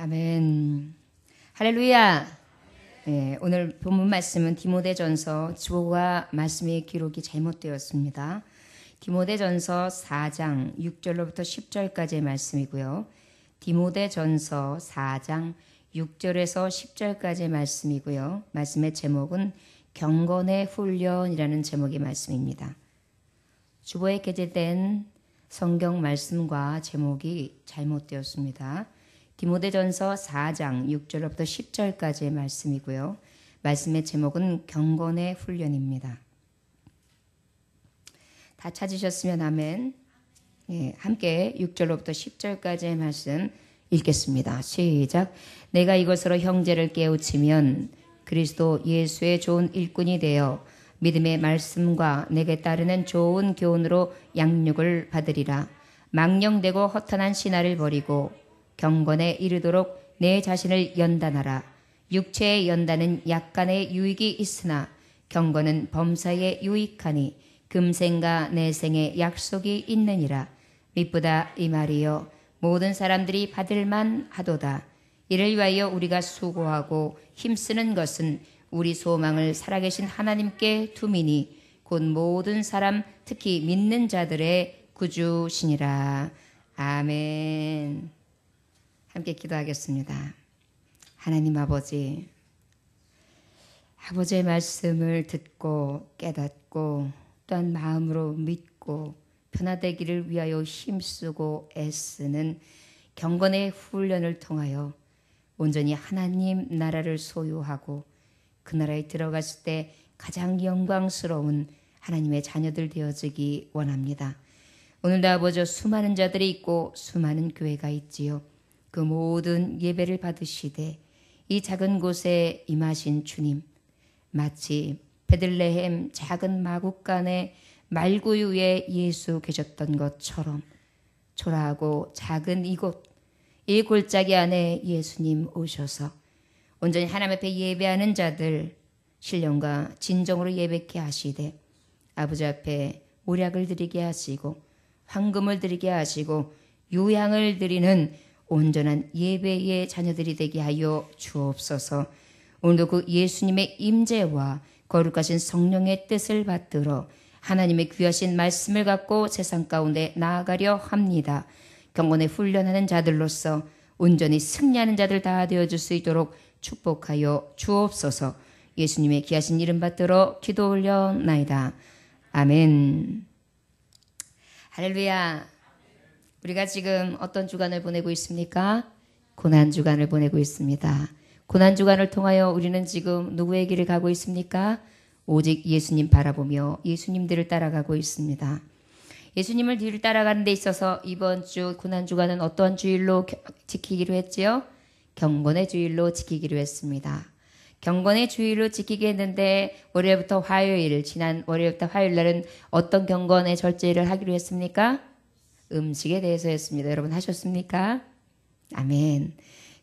아멘. 할렐루야. 네, 오늘 본문 말씀은 디모데전서 주보가 말씀의 기록이 잘못되었습니다. 디모데전서 4장 6절로부터 10절까지의 말씀이고요. 디모데전서 4장 6절에서 10절까지의 말씀이고요. 말씀의 제목은 경건의 훈련이라는 제목의 말씀입니다. 주보에 게재된 성경 말씀과 제목이 잘못되었습니다. 디모데전서 4장 6절부터 10절까지의 말씀이고요. 말씀의 제목은 경건의 훈련입니다. 다 찾으셨으면 아멘. 예, 함께 6절로부터 10절까지의 말씀 읽겠습니다. 시작. 내가 이것으로 형제를 깨우치면 그리스도 예수의 좋은 일꾼이 되어 믿음의 말씀과 내게 따르는 좋은 교훈으로 양육을 받으리라. 망령되고 허탄한 신화를 버리고 경건에 이르도록 내 자신을 연단하라. 육체의 연단은 약간의 유익이 있으나 경건은 범사에 유익하니 금생과 내생에 약속이 있느니라. 미쁘다 이 말이요 모든 사람들이 받을만 하도다. 이를 위하여 우리가 수고하고 힘쓰는 것은 우리 소망을 살아계신 하나님께 두미니 곧 모든 사람 특히 믿는 자들의 구주시니라. 아멘. 함께 기도하겠습니다. 하나님 아버지, 아버지의 말씀을 듣고 깨닫고 또한 마음으로 믿고 변화되기를 위하여 힘쓰고 애쓰는 경건의 훈련을 통하여 온전히 하나님 나라를 소유하고 그 나라에 들어갔을 때 가장 영광스러운 하나님의 자녀들 되어지기 원합니다. 오늘도 아버지 수많은 자들이 있고 수많은 교회가 있지요. 그 모든 예배를 받으시되 이 작은 곳에 임하신 주님, 마치 베들레헴 작은 마국간에 말구 위에 예수 계셨던 것처럼 초라하고 작은 이곳 이 골짜기 안에 예수님 오셔서 온전히 하나님 앞에 예배하는 자들 신령과 진정으로 예배케 하시되 아버지 앞에 모략을 드리게 하시고 황금을 드리게 하시고 유향을 드리는 온전한 예배의 자녀들이 되게 하여 주옵소서. 오늘도 그 예수님의 임재와 거룩하신 성령의 뜻을 받들어 하나님의 귀하신 말씀을 갖고 세상 가운데 나아가려 합니다. 경건에 훈련하는 자들로서 온전히 승리하는 자들 다 되어줄 수 있도록 축복하여 주옵소서. 예수님의 귀하신 이름 받들어 기도 올려나이다. 아멘. 할렐루야. 우리가 지금 어떤 주간을 보내고 있습니까? 고난주간을 보내고 있습니다. 고난주간을 통하여 우리는 지금 누구의 길을 가고 있습니까? 오직 예수님 바라보며 예수님들을 따라가고 있습니다. 예수님을 뒤를 따라가는 데 있어서 이번 주 고난주간은 어떤 주일로 지키기로 했지요? 경건의 주일로 지키기로 했습니다. 경건의 주일로 지키게 했는데 월요일부터 화요일, 지난 월요일부터 화요일 날은 어떤 경건의 절제를 하기로 했습니까? 음식에 대해서 했습니다. 여러분 하셨습니까? 아멘.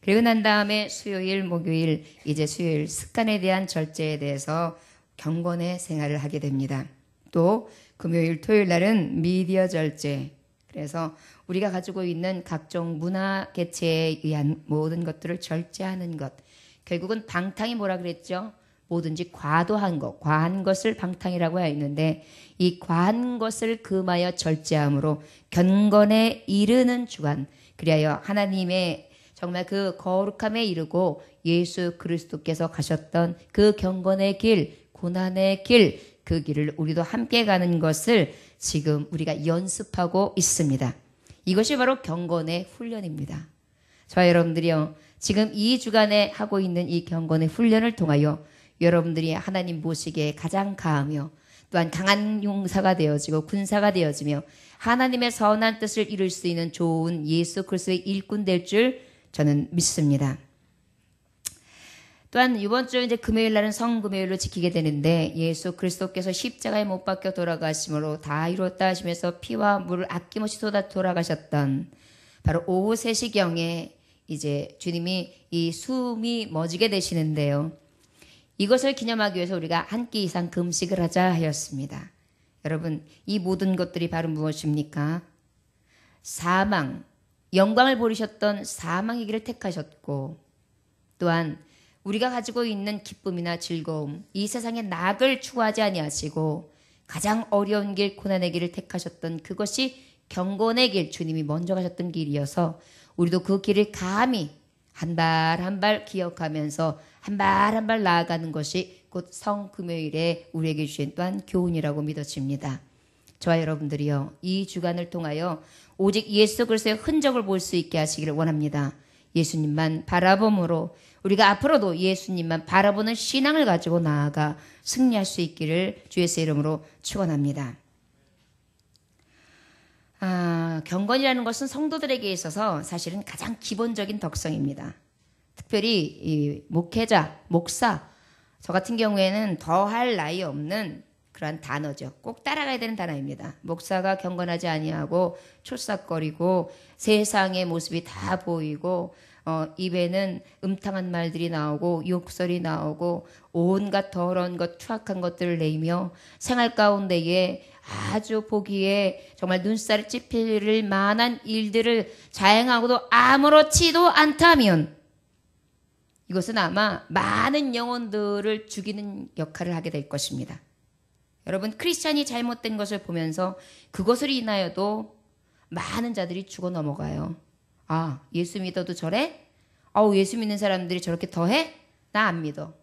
그리고 난 다음에 수요일, 목요일, 이제 수요일 습관에 대한 절제에 대해서 경건의 생활을 하게 됩니다. 또 금요일, 토요일 날은 미디어 절제. 그래서 우리가 가지고 있는 각종 문화 개체에 의한 모든 것들을 절제하는 것. 결국은 방탕이 뭐라 그랬죠? 뭐든지 과도한 것, 과한 것을 방탕이라고 하였는데 이 과한 것을 금하여 절제함으로 경건에 이르는 주간, 그리하여 하나님의 정말 그 거룩함에 이르고 예수 그리스도께서 가셨던 그 경건의 길, 고난의 길, 그 길을 우리도 함께 가는 것을 지금 우리가 연습하고 있습니다. 이것이 바로 경건의 훈련입니다. 저와 여러분들이요, 지금 이 주간에 하고 있는 이 경건의 훈련을 통하여 여러분들이 하나님 보시기에 가장 가하며 또한 강한 용사가 되어지고 군사가 되어지며 하나님의 선한 뜻을 이룰 수 있는 좋은 예수 그리스도의 일꾼 될 줄 저는 믿습니다. 또한 이번 주 이제 금요일 날은 성금요일로 지키게 되는데 예수 그리스도께서 십자가에 못 박혀 돌아가심으로 다 이뤘다 하시면서 피와 물을 아낌없이 쏟아 돌아가셨던 바로 오후 3시경에 이제 주님이 이 숨이 멎게 되시는데요. 이것을 기념하기 위해서 우리가 한 끼 이상 금식을 하자 하였습니다. 여러분, 이 모든 것들이 바로 무엇입니까? 사망, 영광을 버리셨던 사망의 길을 택하셨고 또한 우리가 가지고 있는 기쁨이나 즐거움, 이 세상의 낙을 추구하지 아니하시고 가장 어려운 길, 고난의 길을 택하셨던 그것이 경건의 길, 주님이 먼저 가셨던 길이어서 우리도 그 길을 감히 한 발 한 발 기억하면서 한 발 한 발 나아가는 것이 곧 성금요일에 우리에게 주신 또한 교훈이라고 믿어집니다. 저와 여러분들이요, 이 주간을 통하여 오직 예수 그리스도의 흔적을 볼 수 있게 하시기를 원합니다. 예수님만 바라봄으로 우리가 앞으로도 예수님만 바라보는 신앙을 가지고 나아가 승리할 수 있기를 주 예수의 이름으로 축원합니다. 경건이라는 것은 성도들에게 있어서 사실은 가장 기본적인 덕성입니다. 특별히 이 목회자, 목사, 저 같은 경우에는 더할 나위 없는 그러한 단어죠. 꼭 따라가야 되는 단어입니다. 목사가 경건하지 아니하고 촐싹거리고 세상의 모습이 다 보이고 입에는 음탕한 말들이 나오고 욕설이 나오고 온갖 더러운 것, 추악한 것들을 내며 생활 가운데에 아주 보기에 정말 눈살을 찌푸릴 만한 일들을 자행하고도 아무렇지도 않다면 이것은 아마 많은 영혼들을 죽이는 역할을 하게 될 것입니다. 여러분, 크리스찬이 잘못된 것을 보면서 그것을 인하여도 많은 자들이 죽어 넘어가요. 아, 예수 믿어도 저래? 예수 믿는 사람들이 저렇게 더해? 나 안 믿어.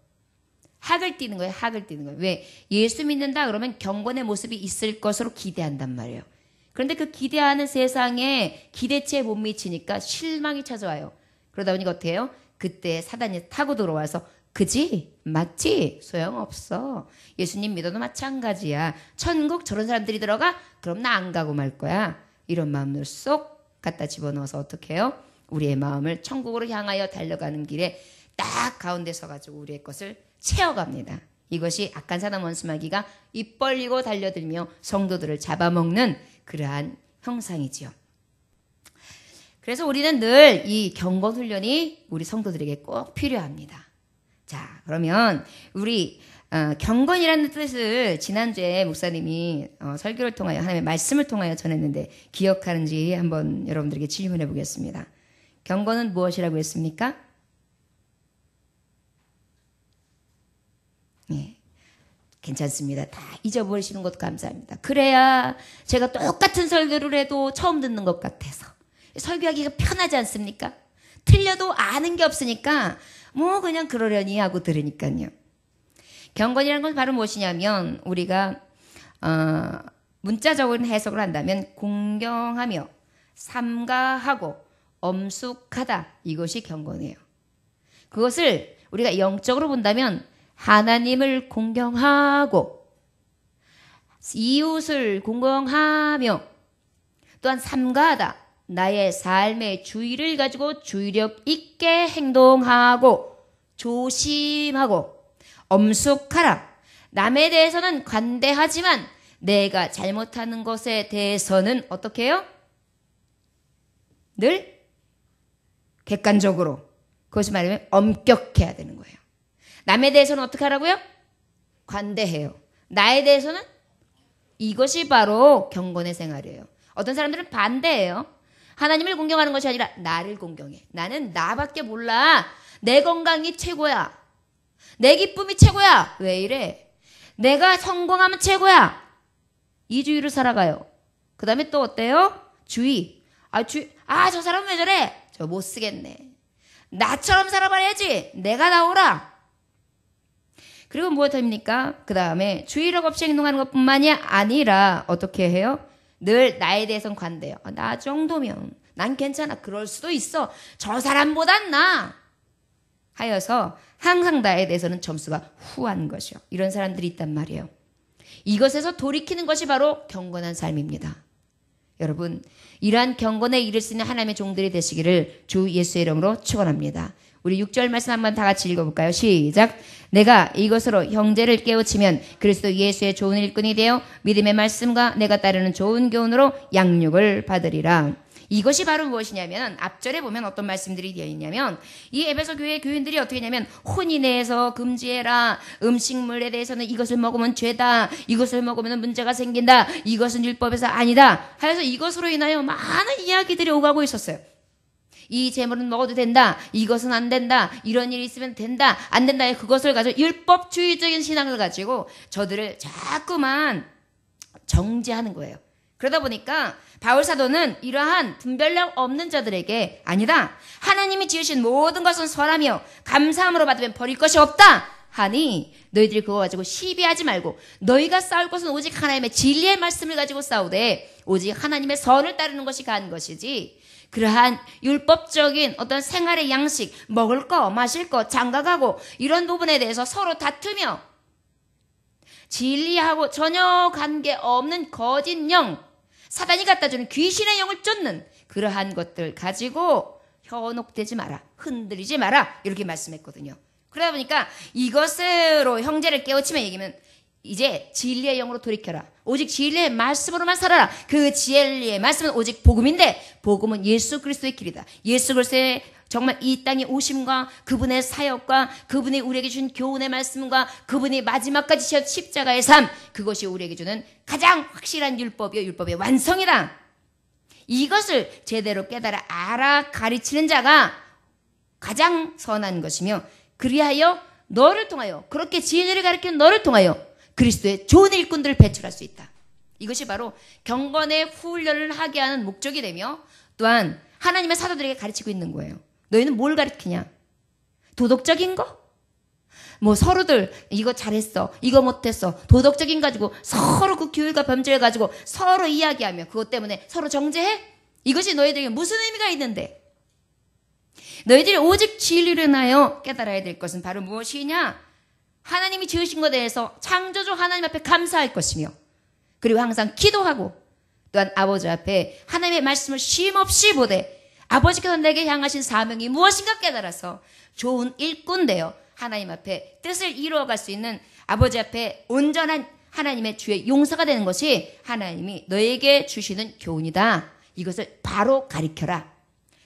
학을 띠는 거예요. 학을 띠는 거예요. 왜? 예수 믿는다 그러면 경건의 모습이 있을 것으로 기대한단 말이에요. 그런데 그 기대하는 세상에 기대치에 못 미치니까 실망이 찾아와요. 그러다 보니까 어떻게 해요? 그때 사단이 타고 들어와서 그지? 맞지? 소용없어. 예수님 믿어도 마찬가지야. 천국 저런 사람들이 들어가? 그럼 나 안 가고 말 거야. 이런 마음을 쏙 갖다 집어넣어서 어떻게 해요? 우리의 마음을 천국으로 향하여 달려가는 길에 딱 가운데 서가지고 우리의 것을 채워갑니다. 이것이 악한 사람 원수마귀가 입 벌리고 달려들며 성도들을 잡아먹는 그러한 형상이지요. 그래서 우리는 늘 이 경건 훈련이 우리 성도들에게 꼭 필요합니다. 자, 그러면 우리 경건이라는 뜻을 지난주에 목사님이 설교를 통하여 하나님의 말씀을 통하여 전했는데 기억하는지 한번 여러분들에게 질문해 보겠습니다. 경건은 무엇이라고 했습니까? 네, 괜찮습니다. 다 잊어버리시는 것도 감사합니다. 그래야 제가 똑같은 설교를 해도 처음 듣는 것 같아서 설교하기가 편하지 않습니까? 틀려도 아는 게 없으니까 뭐 그냥 그러려니 하고 들으니까요. 경건이라는 건 바로 무엇이냐면 우리가 문자적인 해석을 한다면 공경하며 삼가하고 엄숙하다, 이것이 경건이에요. 그것을 우리가 영적으로 본다면 하나님을 공경하고 이웃을 공경하며 또한 삼가하다, 나의 삶의 주의를 가지고 주의력 있게 행동하고 조심하고 엄숙하라. 남에 대해서는 관대하지만 내가 잘못하는 것에 대해서는 어떻게 해요? 늘 객관적으로, 그것이 말하면 엄격해야 되는 거예요. 남에 대해서는 어떻게 하라고요? 관대해요. 나에 대해서는, 이것이 바로 경건의 생활이에요. 어떤 사람들은 반대해요. 하나님을 공경하는 것이 아니라 나를 공경해. 나는 나밖에 몰라. 내 건강이 최고야. 내 기쁨이 최고야. 왜 이래? 내가 성공하면 최고야. 이주의로 살아가요. 그 다음에 또 어때요? 주의. 저 사람은 왜 저래? 저 못 쓰겠네. 나처럼 살아봐야지. 내가 나오라. 그리고 무엇입니까? 그 다음에 주의력 없이 행동하는 것뿐만이 아니라 어떻게 해요? 늘 나에 대해서는 관대해요. 나 정도면 난 괜찮아. 그럴 수도 있어. 저 사람보단 나. 하여서 항상 나에 대해서는 점수가 후한 것이요. 이런 사람들이 있단 말이에요. 이것에서 돌이키는 것이 바로 경건한 삶입니다. 여러분, 이러한 경건에 이를 수 있는 하나님의 종들이 되시기를 주 예수의 이름으로 축원합니다. 우리 6절 말씀 한번 다 같이 읽어볼까요? 시작. 내가 이것으로 형제를 깨우치면 그리스도 예수의 좋은 일꾼이 되어 믿음의 말씀과 내가 따르는 좋은 교훈으로 양육을 받으리라. 이것이 바로 무엇이냐면 앞절에 보면 어떤 말씀들이 되어 있냐면 이 에베소 교회 교인들이 어떻게 했냐면 혼인해서 금지해라. 음식물에 대해서는 이것을 먹으면 죄다. 이것을 먹으면 문제가 생긴다. 이것은 율법에서 아니다. 하여서 이것으로 인하여 많은 이야기들이 오가고 있었어요. 이 재물은 먹어도 된다. 이것은 안 된다. 이런 일이 있으면 된다. 안 된다. 그것을 가지고 율법주의적인 신앙을 가지고 저들을 자꾸만 정죄하는 거예요. 그러다 보니까 바울 사도는 이러한 분별력 없는 자들에게 아니다. 하나님이 지으신 모든 것은 선하며 감사함으로 받으면 버릴 것이 없다. 하니 너희들이 그거 가지고 시비하지 말고 너희가 싸울 것은 오직 하나님의 진리의 말씀을 가지고 싸우되 오직 하나님의 선을 따르는 것이 가한 것이지 그러한 율법적인 어떤 생활의 양식, 먹을 거, 마실 거, 장가가고 이런 부분에 대해서 서로 다투며 진리하고 전혀 관계없는 거짓 영, 사단이 갖다주는 귀신의 영을 쫓는 그러한 것들 가지고 현혹되지 마라, 흔들리지 마라 이렇게 말씀했거든요. 그러다 보니까 이것으로 형제를 깨우치면 얘기하면 이제 진리의 영으로 돌이켜라. 오직 진리의 말씀으로만 살아라. 그 진리의 말씀은 오직 복음인데 복음은 예수 그리스도의 길이다. 예수 그리스도의 정말 이 땅에 오심과 그분의 사역과 그분이 우리에게 준 교훈의 말씀과 그분이 마지막까지 지신 십자가의 삶 그것이 우리에게 주는 가장 확실한 율법이요 율법의 완성이다. 이것을 제대로 깨달아 알아 가르치는 자가 가장 선한 것이며 그리하여 너를 통하여 그렇게 진리를 가르치는 너를 통하여 그리스도의 좋은 일꾼들을 배출할 수 있다. 이것이 바로 경건의 훈련을 하게 하는 목적이 되며 또한 하나님의 사도들에게 가르치고 있는 거예요. 너희는 뭘 가르치냐? 도덕적인 거? 뭐 서로들 이거 잘했어, 이거 못했어, 도덕적인 가지고 서로 그 교육과 범죄를 가지고 서로 이야기하며 그것 때문에 서로 정죄해? 이것이 너희들에게 무슨 의미가 있는데? 너희들이 오직 진리를 인하여 깨달아야 될 것은 바로 무엇이냐? 하나님이 지으신 것에 대해서 창조주 하나님 앞에 감사할 것이며 그리고 항상 기도하고 또한 아버지 앞에 하나님의 말씀을 쉼없이 보되 아버지께서 내게 향하신 사명이 무엇인가 깨달아서 좋은 일꾼 되어 하나님 앞에 뜻을 이루어갈 수 있는 아버지 앞에 온전한 하나님의 주의 용사가 되는 것이 하나님이 너에게 주시는 교훈이다. 이것을 바로 가르쳐라.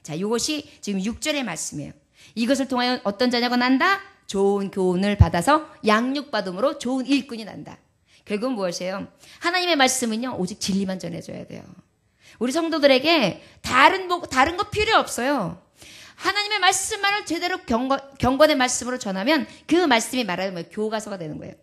자, 이것이 지금 6절의 말씀이에요. 이것을 통하여 어떤 자녀가 난다? 좋은 교훈을 받아서 양육받음으로 좋은 일꾼이 난다. 결국은 무엇이에요? 하나님의 말씀은요 오직 진리만 전해줘야 돼요. 우리 성도들에게 다른 거 필요 없어요. 하나님의 말씀만을 제대로 경건의 말씀으로 전하면 그 말씀이 말하면 교과서가 되는 거예요.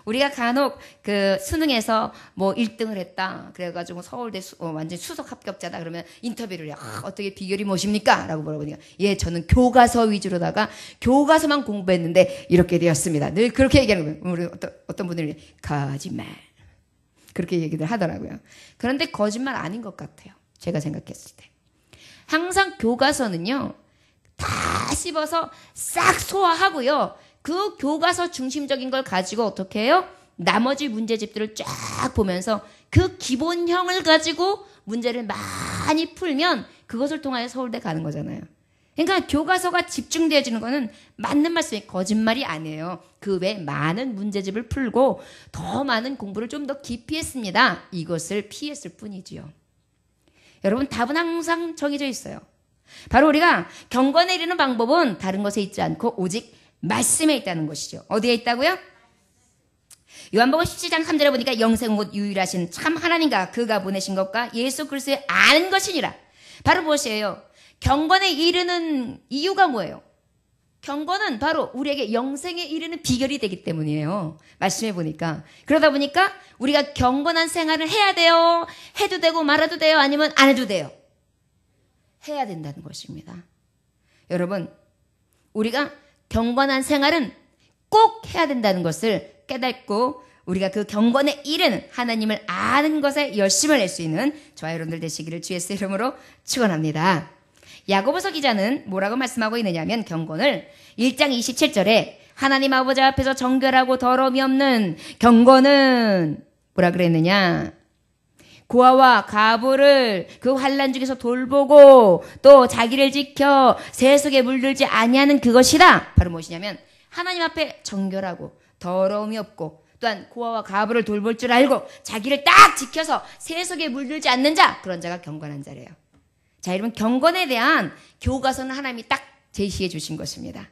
우리가 간혹 그 수능에서 뭐 1등을 했다. 그래가지고 서울대 완전 수석 합격자다. 그러면 인터뷰를 해. 어떻게 비결이 무엇입니까? 라고 물어보니까 예, 저는 교과서 위주로다가 교과서만 공부했는데 이렇게 되었습니다. 늘 그렇게 얘기하는 거예요. 우리 어떤 분들이 거짓말. 그렇게 얘기들 하더라고요. 그런데 거짓말 아닌 것 같아요. 제가 생각했을 때. 항상 교과서는요. 다 씹어서 싹 소화하고요. 그 교과서 중심적인 걸 가지고 어떻게 해요? 나머지 문제집들을 쫙 보면서 그 기본형을 가지고 문제를 많이 풀면 그것을 통하여 서울대 가는 거잖아요. 그러니까 교과서가 집중되어지는 거는 맞는 말씀이 거짓말이 아니에요. 그 외에 많은 문제집을 풀고 더 많은 공부를 좀 더 깊이 했습니다. 이것을 피했을 뿐이지요. 여러분 답은 항상 정해져 있어요. 바로 우리가 경건에 이르는 방법은 다른 것에 있지 않고 오직 말씀에 있다는 것이죠. 어디에 있다고요? 요한복음 17장 3절에 보니까 영생 곧 유일하신 참 하나님과 그가 보내신 것과 예수 그리스도의 아는 것이니라. 바로 무엇이에요? 경건에 이르는 이유가 뭐예요? 경건은 바로 우리에게 영생에 이르는 비결이 되기 때문이에요. 말씀해 보니까. 그러다 보니까 우리가 경건한 생활을 해야 돼요? 해도 되고 말아도 돼요? 아니면 안 해도 돼요? 해야 된다는 것입니다. 여러분, 우리가 경건한 생활은 꼭 해야 된다는 것을 깨닫고 우리가 그 경건에 이르는 하나님을 아는 것에 열심을 낼 수 있는 저와 여러분들 되시기를 주 예수의 이름으로 축원합니다. 야고보서 기자는 뭐라고 말씀하고 있느냐면 경건을 1장 27절에 하나님 아버지 앞에서 정결하고 더러움이 없는 경건은 뭐라 그랬느냐? 고아와 가부를 그 환난 중에서 돌보고 또 자기를 지켜 세속에 물들지 아니하는 그것이다. 바로 무엇이냐면 하나님 앞에 정결하고 더러움이 없고 또한 고아와 가부를 돌볼 줄 알고 자기를 딱 지켜서 세속에 물들지 않는 자, 그런 자가 경건한 자래요. 자, 여러분 경건에 대한 교과서는 하나님이 딱 제시해 주신 것입니다.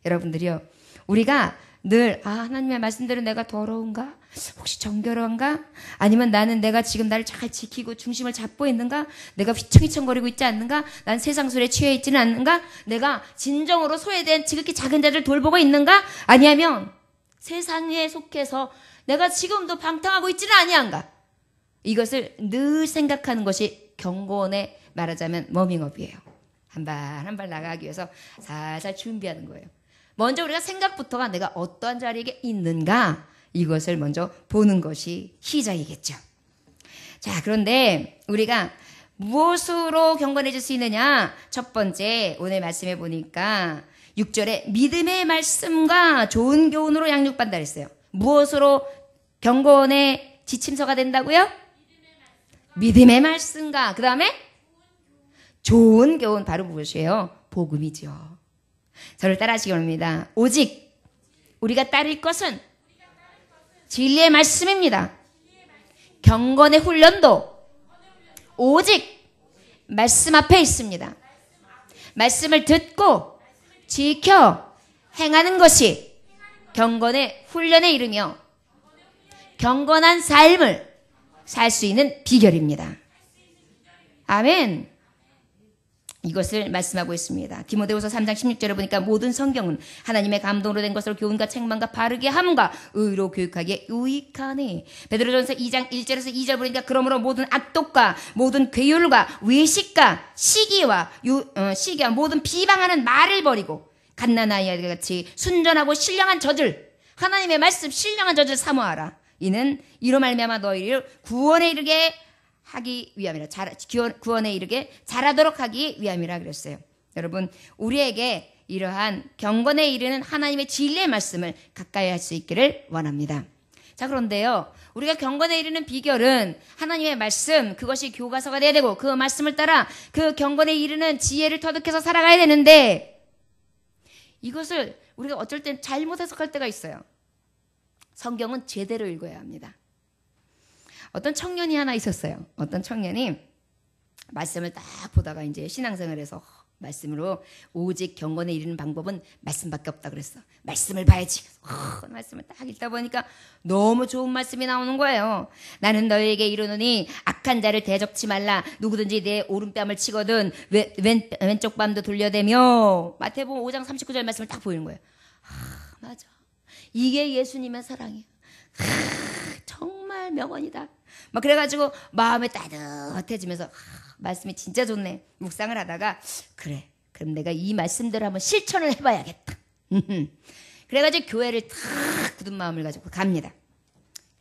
여러분들이요, 우리가 늘 하나님의 말씀대로 내가 더러운가? 혹시 정결한가? 아니면 나는 내가 지금 나를 잘 지키고 중심을 잡고 있는가? 내가 휘청휘청거리고 있지 않는가? 난 세상 소리에 취해 있지는 않는가? 내가 진정으로 소외된 지극히 작은 자를 돌보고 있는가? 아니면 세상에 속해서 내가 지금도 방탕하고 있지는 아니한가? 이것을 늘 생각하는 것이 경건에 말하자면 워밍업이에요. 한 발 나가기 위해서 살살 준비하는 거예요. 먼저 우리가 생각부터가 내가 어떠한 자리에 있는가, 이것을 먼저 보는 것이 시작이겠죠. 자, 그런데 우리가 무엇으로 경건해질 수 있느냐? 첫 번째, 오늘 말씀해 보니까 6절에 믿음의 말씀과 좋은 교훈으로 양육받는다 그랬어요. 무엇으로 경건의 지침서가 된다고요? 믿음의 말씀과 그 다음에 좋은 교훈, 바로 무엇이에요? 복음이죠. 저를 따라하시기 바랍니다. 오직 우리가 따를 것은 진리의 말씀입니다. 경건의 훈련도 오직 말씀 앞에 있습니다. 말씀을 듣고 지켜 행하는 것이 경건의 훈련에 이르며 경건한 삶을 살 수 있는 비결입니다. 아멘. 이것을 말씀하고 있습니다. 디모데후서 3장 16절에 보니까 모든 성경은 하나님의 감동으로 된 것으로 교훈과 책망과 바르게 함과 의로 교육하기에 유익하니. 베드로전서 2장 1절에서 2절 보니까 그러므로 모든 악독과 모든 괴율과 외식과 시기와 모든 비방하는 말을 버리고 갓난아이 같이 순전하고 신령한 젖을, 하나님의 말씀 신령한 젖을 사모하라. 이는 이로 말미암아 너희를 구원에 이르게 하기 위함이라. 구원에 이르게 잘하도록 하기 위함이라 그랬어요. 여러분, 우리에게 이러한 경건에 이르는 하나님의 진리의 말씀을 가까이 할 수 있기를 원합니다. 자, 그런데요, 우리가 경건에 이르는 비결은 하나님의 말씀, 그것이 교과서가 돼야 되고 그 말씀을 따라 그 경건에 이르는 지혜를 터득해서 살아가야 되는데, 이것을 우리가 어쩔 땐 잘못 해석할 때가 있어요. 성경은 제대로 읽어야 합니다. 어떤 청년이 하나 있었어요. 어떤 청년이 말씀을 딱 보다가 이제 신앙생활에서 말씀으로 오직 경건에 이르는 방법은 말씀밖에 없다 그랬어. 말씀을 봐야지. 말씀을 딱 읽다 보니까 너무 좋은 말씀이 나오는 거예요. 나는 너희에게 이르노니 악한 자를 대적치 말라. 누구든지 내 오른뺨을 치거든 왼쪽 뺨도 돌려대며. 마태복음 5장 39절 말씀을 딱 보이는 거예요. 맞아. 이게 예수님의 사랑이에요. 정말 명언이다. 막 그래가지고 마음이 따뜻해지면서 말씀이 진짜 좋네. 묵상을 하다가 그래, 그럼 내가 이 말씀대로 한번 실천을 해봐야겠다. 그래가지고 교회를 탁 굳은 마음을 가지고 갑니다.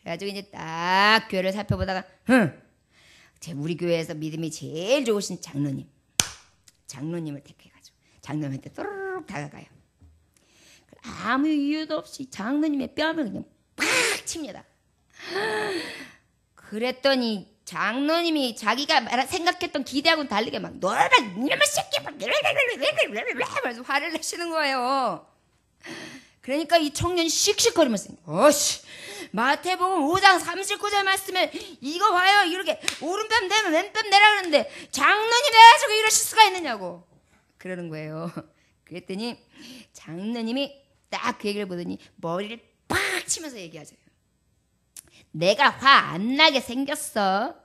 그래가지고 이제 딱 교회를 살펴보다가 우리 교회에서 믿음이 제일 좋으신 장로님을 택해가지고 장로님한테 또르륵 다가가요. 아무 이유도 없이 장로님의 뺨을 그냥 팍 칩니다. 그랬더니 장로님이 자기가 생각했던 기대하고는 다르게 막 너라 이놈의 새끼 막 이러면서 화를 내시는 거예요. 그러니까 이 청년이 씩씩거리면서 마태복음 5장 39절 말씀에 이거 봐요. 이렇게 오른뺨 대면 왼뺨 내라 그러는데 장로님 해가지고 이러실 수가 있느냐고 그러는 거예요. 그랬더니 장로님이 딱 그 얘기를 보더니 머리를 팍 치면서 얘기하죠. 내가 화 안 나게 생겼어.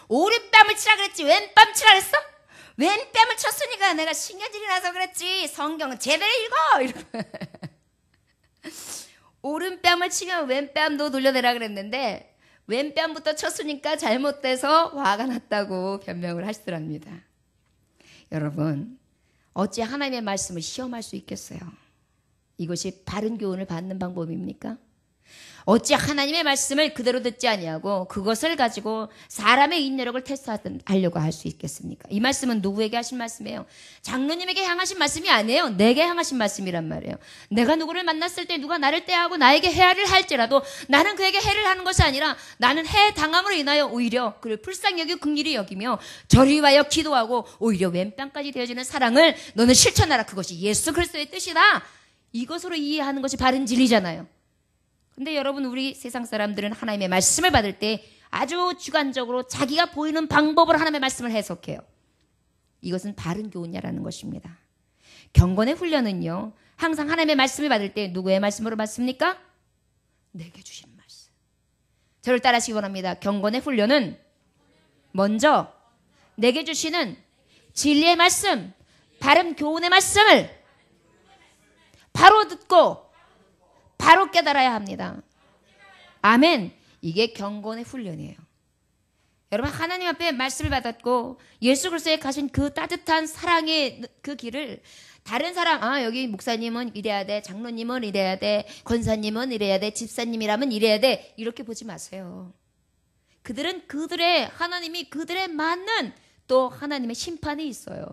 오른뺨을 치라 그랬지 왼뺨 치라 그랬어? 왼뺨을 쳤으니까 내가 신경질이 나서 그랬지. 성경은 제대로 읽어. 이러고. 오른뺨을 치면 왼뺨도 돌려내라 그랬는데 왼뺨부터 쳤으니까 잘못돼서 화가 났다고 변명을 하시더랍니다. 여러분, 어찌 하나님의 말씀을 시험할 수 있겠어요? 이것이 바른 교훈을 받는 방법입니까? 어찌 하나님의 말씀을 그대로 듣지 아니하고 그것을 가지고 사람의 인내력을 테스트하려고 할 수 있겠습니까? 이 말씀은 누구에게 하신 말씀이에요? 장로님에게 향하신 말씀이 아니에요. 내게 향하신 말씀이란 말이에요. 내가 누구를 만났을 때 누가 나를 대하고 나에게 해를 할지라도 나는 그에게 해를 하는 것이 아니라 나는 해당함으로 인하여 오히려 그를 불쌍히 여기고 긍휼히 여기며 저리 위하여 기도하고 오히려 왼뺨까지 되어지는 사랑을 너는 실천하라. 그것이 예수 그리스도의 뜻이다. 이것으로 이해하는 것이 바른 진리잖아요. 근데 여러분, 우리 세상 사람들은 하나님의 말씀을 받을 때 아주 주관적으로 자기가 보이는 방법으로 하나님의 말씀을 해석해요. 이것은 바른 교훈이라는 것입니다. 경건의 훈련은요, 항상 하나님의 말씀을 받을 때 누구의 말씀으로 받습니까? 내게 주신 말씀. 저를 따라하시기 원합니다. 경건의 훈련은 먼저 내게 주시는 진리의 말씀, 바른 교훈의 말씀을 바로 듣고 바로 깨달아야 합니다. 아멘. 이게 경건의 훈련이에요. 여러분, 하나님 앞에 말씀을 받았고 예수 그리스도에 가신 그 따뜻한 사랑의 그 길을 다른 사람, 여기 목사님은 이래야 돼, 장로님은 이래야 돼, 권사님은 이래야 돼, 집사님이라면 이래야 돼, 이렇게 보지 마세요. 그들은 하나님이 그들에 맞는 또 하나님의 심판이 있어요.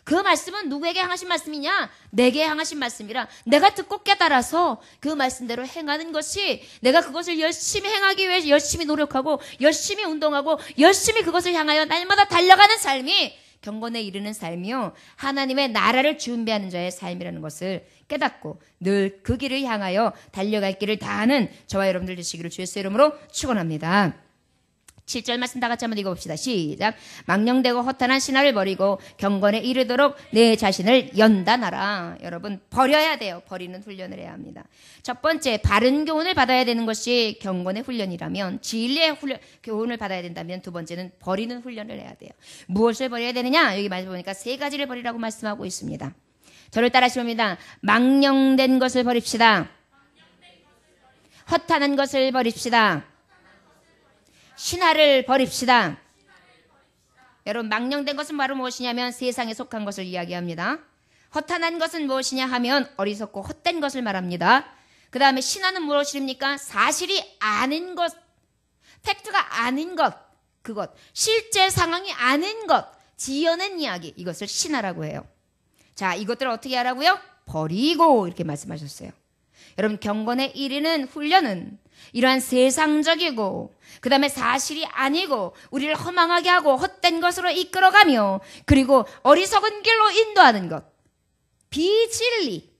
그 말씀은 누구에게 향하신 말씀이냐? 내게 향하신 말씀이라 내가 듣고 깨달아서 그 말씀대로 행하는 것이, 내가 그것을 열심히 행하기 위해 열심히 노력하고 열심히 운동하고 열심히 그것을 향하여 날마다 달려가는 삶이 경건에 이르는 삶이요, 하나님의 나라를 준비하는 자의 삶이라는 것을 깨닫고 늘 그 길을 향하여 달려갈 길을 다하는 저와 여러분들 되시기를 주의 이름으로 축원합니다. 7절 말씀 다 같이 한번 읽어봅시다. 시작. 망령되고 허탄한 신화를 버리고 경건에 이르도록 내 자신을 연단하라. 여러분, 버려야 돼요. 버리는 훈련을 해야 합니다. 첫 번째, 바른 교훈을 받아야 되는 것이 경건의 훈련이라면, 진리의 교훈을 받아야 된다면, 두 번째는 버리는 훈련을 해야 돼요. 무엇을 버려야 되느냐? 여기 말씀 보니까 세 가지를 버리라고 말씀하고 있습니다. 저를 따라하시면 망령된 것을 버립시다. 허탄한 것을 버립시다. 신화를 버립시다. 여러분, 망령된 것은 바로 무엇이냐면 세상에 속한 것을 이야기합니다. 허탄한 것은 무엇이냐 하면 어리석고 헛된 것을 말합니다. 그 다음에 신화는 무엇입니까? 사실이 아닌 것, 팩트가 아닌 것, 그것, 실제 상황이 아닌 것, 지어낸 이야기, 이것을 신화라고 해요. 자, 이것들을 어떻게 하라고요? 버리고, 이렇게 말씀하셨어요. 여러분, 경건에 이르는 훈련은 이러한 세상적이고 그 다음에 사실이 아니고 우리를 허망하게 하고 헛된 것으로 이끌어가며, 그리고 어리석은 길로 인도하는 것, 비진리,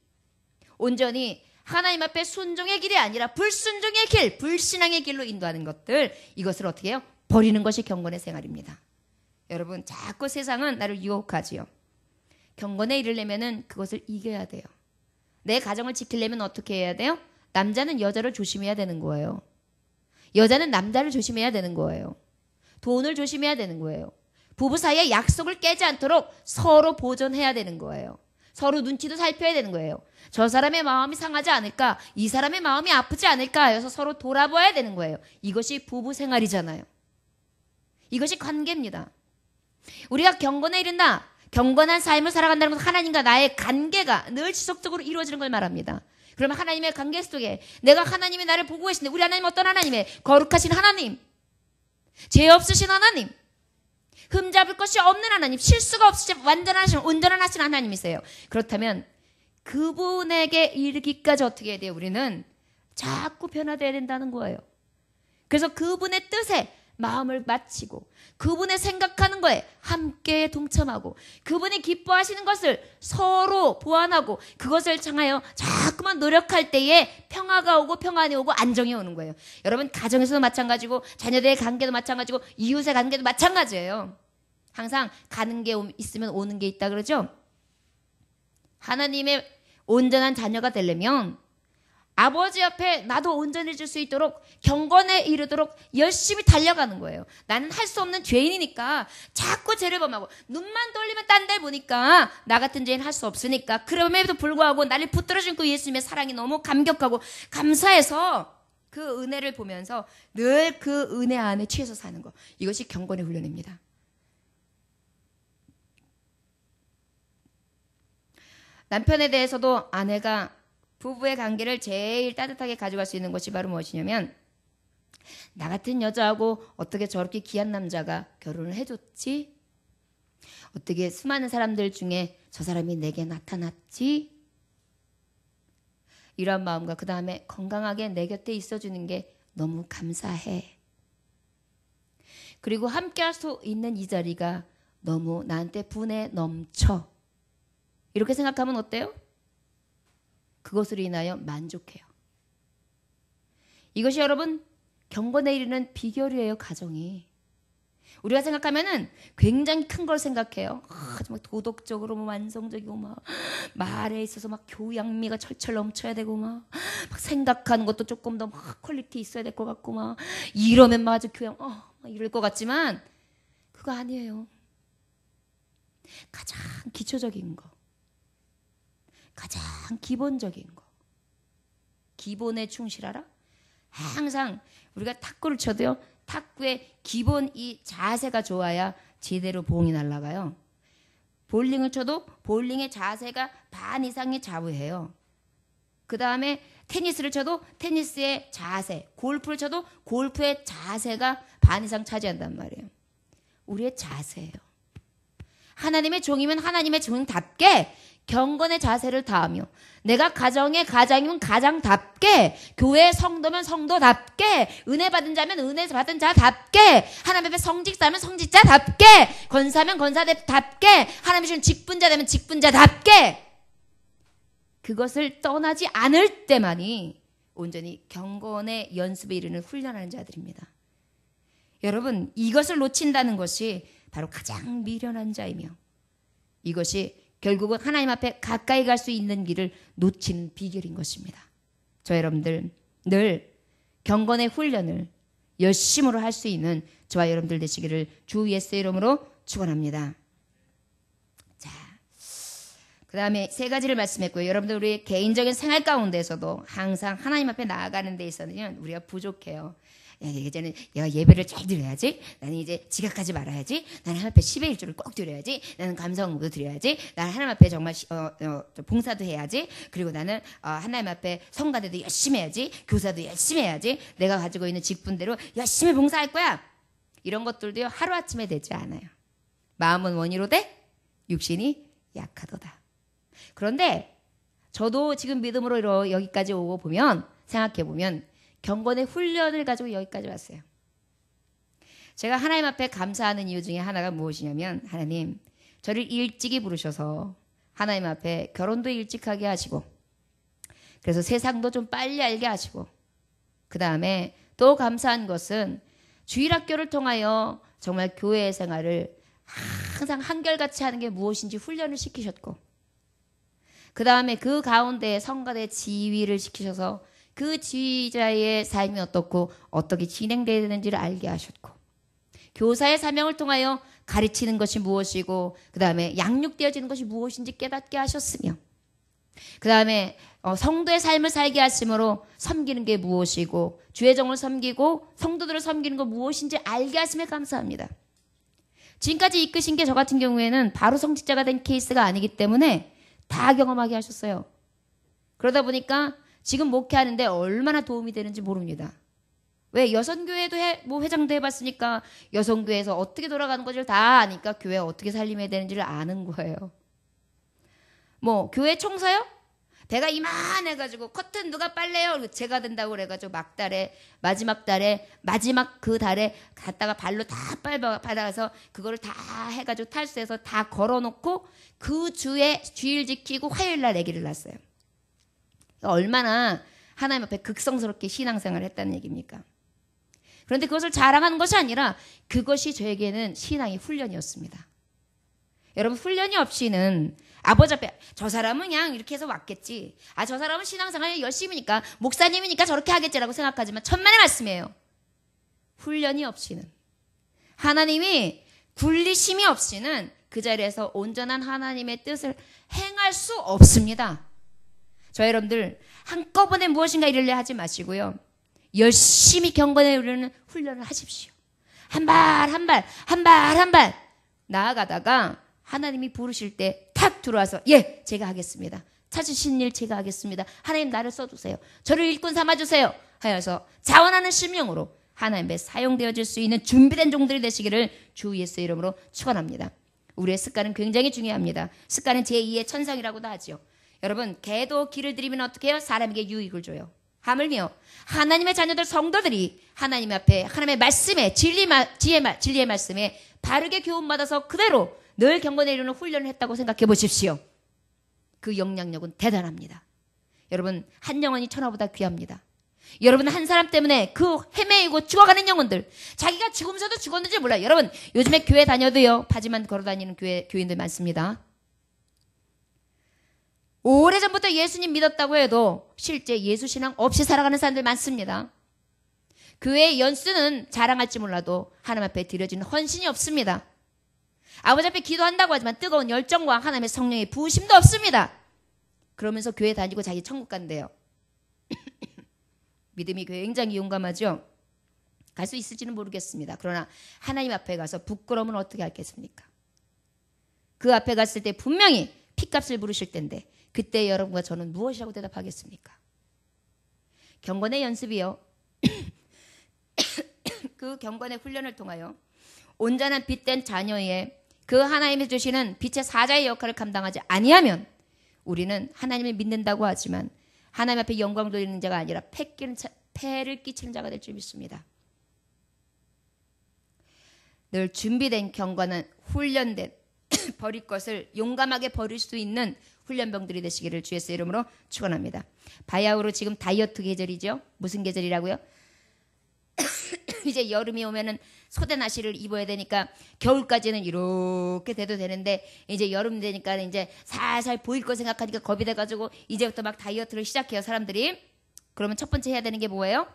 온전히 하나님 앞에 순종의 길이 아니라 불순종의 길, 불신앙의 길로 인도하는 것들, 이것을 어떻게 해요? 버리는 것이 경건의 생활입니다. 여러분, 자꾸 세상은 나를 유혹하지요. 경건에 이르려면 그것을 이겨야 돼요. 내 가정을 지키려면 어떻게 해야 돼요? 남자는 여자를 조심해야 되는 거예요. 여자는 남자를 조심해야 되는 거예요. 돈을 조심해야 되는 거예요. 부부 사이에 약속을 깨지 않도록 서로 보존해야 되는 거예요. 서로 눈치도 살펴야 되는 거예요. 저 사람의 마음이 상하지 않을까? 이 사람의 마음이 아프지 않을까? 해서 서로 돌아봐야 되는 거예요. 이것이 부부 생활이잖아요. 이것이 관계입니다. 우리가 경건에 이른다, 경건한 삶을 살아간다는 것은 하나님과 나의 관계가 늘 지속적으로 이루어지는 걸 말합니다. 그러면 하나님의 관계 속에 내가, 하나님이 나를 보고 계신데, 우리 하나님 어떤 하나님이에요? 거룩하신 하나님, 죄 없으신 하나님, 흠잡을 것이 없는 하나님, 실수가 없으신 완전하신 온전한 하신 하나님이세요. 그렇다면 그분에게 이르기까지 어떻게 해야 돼요? 우리는 자꾸 변화되어야 된다는 거예요. 그래서 그분의 뜻에 마음을 맞추고 그분의 생각하는 거에 함께 동참하고 그분이 기뻐하시는 것을 서로 보완하고 그것을 향하여 자꾸만 노력할 때에 평화가 오고 평안이 오고 안정이 오는 거예요. 여러분, 가정에서도 마찬가지고 자녀들의 관계도 마찬가지고 이웃의 관계도 마찬가지예요. 항상 가는 게 있으면 오는 게 있다 그러죠. 하나님의 온전한 자녀가 되려면 아버지 앞에 나도 온전해질 수 있도록 경건에 이르도록 열심히 달려가는 거예요. 나는 할 수 없는 죄인이니까 자꾸 죄를 범하고 눈만 돌리면 딴 데 보니까 나 같은 죄인 할 수 없으니까, 그럼에도 불구하고 나를 붙들어준 그 예수님의 사랑이 너무 감격하고 감사해서 그 은혜를 보면서 늘 그 은혜 안에 취해서 사는 거, 이것이 경건의 훈련입니다. 남편에 대해서도 아내가 부부의 관계를 제일 따뜻하게 가져갈 수 있는 것이 바로 무엇이냐면, 나 같은 여자하고 어떻게 저렇게 귀한 남자가 결혼을 해줬지? 어떻게 수많은 사람들 중에 저 사람이 내게 나타났지? 이런 마음과 그 다음에 건강하게 내 곁에 있어주는 게 너무 감사해. 그리고 함께 할 수 있는 이 자리가 너무 나한테 분에 넘쳐. 이렇게 생각하면 어때요? 그것으로 인하여 만족해요. 이것이 여러분 경건에 이르는 비결이에요. 가정이. 우리가 생각하면은 굉장히 큰 걸 생각해요. 정말 도덕적으로 뭐 완성적이고 막 말에 있어서 막 교양미가 철철 넘쳐야 되고 막 생각하는 것도 조금 더 막 퀄리티 있어야 될 것 같고 막 이러면 막 아주 교양 막 이럴 것 같지만 그거 아니에요. 가장 기초적인 거, 가장 기본적인 거, 기본에 충실하라. 항상 우리가 탁구를 쳐도요, 탁구의 기본 이 자세가 좋아야 제대로 봉이 날아가요. 볼링을 쳐도 볼링의 자세가 반 이상이 좌우해요. 그 다음에 테니스를 쳐도 테니스의 자세, 골프를 쳐도 골프의 자세가 반 이상 차지한단 말이에요. 우리의 자세예요. 하나님의 종이면 하나님의 종답게 경건의 자세를 다하며, 내가 가정의 가장이면 가장답게, 교회의 성도면 성도답게, 은혜 받은 자면 은혜 받은 자답게, 하나님 앞에 성직자면 성직자답게, 권사면 권사답게, 하나님이 주신 직분자 되면 직분자답게, 그것을 떠나지 않을 때만이 온전히 경건의 연습에 이르는 훈련하는 자들입니다. 여러분, 이것을 놓친다는 것이 바로 가장 미련한 자이며, 이것이 결국은 하나님 앞에 가까이 갈 수 있는 길을 놓치는 비결인 것입니다. 저 여러분들 늘 경건의 훈련을 열심으로 할 수 있는 저와 여러분들 되시기를 주 예수의 이름으로 축원합니다. 자, 그 다음에 세 가지를 말씀했고요. 여러분들 우리 개인적인 생활 가운데서도 항상 하나님 앞에 나아가는 데 있어서는 우리가 부족해요. 이제는 내가 예배를 잘 드려야지. 나는 이제 지각하지 말아야지. 나는 하나님 앞에 10의 1조를 꼭 드려야지. 나는 감사원금도 드려야지. 나는 하나님 앞에 정말 봉사도 해야지. 그리고 나는 하나님 앞에 성가대도 열심히 해야지. 교사도 열심히 해야지. 내가 가지고 있는 직분대로 열심히 봉사할 거야. 이런 것들도요, 하루아침에 되지 않아요. 마음은 원이로되 육신이 약하도다. 그런데 저도 지금 믿음으로 여기까지 오고 보면, 생각해보면 경건의 훈련을 가지고 여기까지 왔어요. 제가 하나님 앞에 감사하는 이유 중에 하나가 무엇이냐면, 하나님 저를 일찍이 부르셔서 하나님 앞에 결혼도 일찍하게 하시고, 그래서 세상도 좀 빨리 알게 하시고, 그 다음에 또 감사한 것은 주일학교를 통하여 정말 교회 생활을 항상 한결같이 하는 게 무엇인지 훈련을 시키셨고, 그 다음에 그 가운데 성가대 지휘를 시키셔서 그 지휘자의 삶이 어떻고 어떻게 진행되어야 되는지를 알게 하셨고, 교사의 사명을 통하여 가르치는 것이 무엇이고, 그 다음에 양육되어지는 것이 무엇인지 깨닫게 하셨으며, 그 다음에 성도의 삶을 살게 하심으로 섬기는 게 무엇이고, 주의 종을 섬기고 성도들을 섬기는 것 무엇인지 알게 하심에 감사합니다. 지금까지 이끄신 게 저 같은 경우에는 바로 성직자가 된 케이스가 아니기 때문에 다 경험하게 하셨어요. 그러다 보니까 지금 목회하는데 얼마나 도움이 되는지 모릅니다. 왜? 여성교회도 회장도 해봤으니까 여성교회에서 어떻게 돌아가는 것을 다 아니까 교회 어떻게 살림해야 되는지를 아는 거예요. 뭐 교회 청소요? 배가 이만해가지고 커튼 누가 빨래요? 제가 된다고 그래가지고 마지막 그 달에 갔다가 발로 다 받아서 그거를 다 해가지고 탈수해서 다 걸어놓고 그 주에 주일 지키고 화요일 날 아기를 낳았어요. 얼마나 하나님 앞에 극성스럽게 신앙생활을 했다는 얘기입니까? 그런데 그것을 자랑하는 것이 아니라 그것이 저에게는 신앙의 훈련이었습니다. 여러분, 훈련이 없이는 아버지 앞에 저 사람은 그냥 이렇게 해서 왔겠지. 저 사람은 신앙생활 열심히니까 목사님이니까 저렇게 하겠지라고 생각하지만 천만의 말씀이에요. 훈련이 없이는, 하나님이 굴리심이 없이는 그 자리에서 온전한 하나님의 뜻을 행할 수 없습니다. 저 여러분들 한꺼번에 무엇인가 이르려 하지 마시고요. 열심히 경건에 이르는 훈련을 하십시오. 한 발 한 발 나아가다가 하나님이 부르실 때 탁 들어와서 예, 제가 하겠습니다. 찾으신 일 제가 하겠습니다. 하나님 나를 써주세요. 저를 일꾼 삼아주세요. 하여서 자원하는 심령으로 하나님 앞에 사용되어질 수 있는 준비된 종들이 되시기를 주 예수의 이름으로 축원합니다. 우리의 습관은 굉장히 중요합니다. 습관은 제2의 천성이라고도 하죠. 여러분, 개도 길을 들이면 어떻게 해요? 사람에게 유익을 줘요. 하물며 하나님의 자녀들 성도들이 하나님 앞에 하나님의 말씀에 진리의 말씀에 바르게 교훈받아서 그대로 늘 경건에 이르는 훈련을 했다고 생각해 보십시오. 그 영향력은 대단합니다. 여러분, 한 영혼이 천하보다 귀합니다. 여러분 한 사람 때문에 그 헤매이고 죽어가는 영혼들, 자기가 죽으면서도 죽었는지 몰라요. 여러분 요즘에 교회 다녀도요 바지만 걸어다니는 교인들 많습니다. 오래전부터 예수님 믿었다고 해도 실제 예수신앙 없이 살아가는 사람들 많습니다. 교회의 연수는 자랑할지 몰라도 하나님 앞에 드려지는 헌신이 없습니다. 아버지 앞에 기도한다고 하지만 뜨거운 열정과 하나님의 성령의 부으심도 없습니다. 그러면서 교회 다니고 자기 천국 간대요. 믿음이 굉장히 용감하죠. 갈 수 있을지는 모르겠습니다. 그러나 하나님 앞에 가서 부끄러움은 어떻게 하겠습니까? 그 앞에 갔을 때 분명히 핏값을 부르실 텐데 그때 여러분과 저는 무엇이라고 대답하겠습니까? 경건의 연습이요. 그 경건의 훈련을 통하여 온전한 빛된 자녀의 그 하나님이 주시는 빛의 사자의 역할을 감당하지 아니하면 우리는 하나님을 믿는다고 하지만 하나님 앞에 영광 돌리는 자가 아니라 폐를 끼치는 자가 될 줄 믿습니다. 늘 준비된 경건은 훈련된 버릴 것을 용감하게 버릴 수 있는 훈련병들이 되시기를 주 예수의 이름으로 축원합니다. 바야흐로 지금 다이어트 계절이죠. 무슨 계절이라고요? 이제 여름이 오면은 소대나시를 입어야 되니까 겨울까지는 이렇게 돼도 되는데 이제 여름 되니까 이제 살살 보일 거 생각하니까 겁이 돼가지고 이제부터 막 다이어트를 시작해요 사람들이. 그러면 첫 번째 해야 되는 게 뭐예요?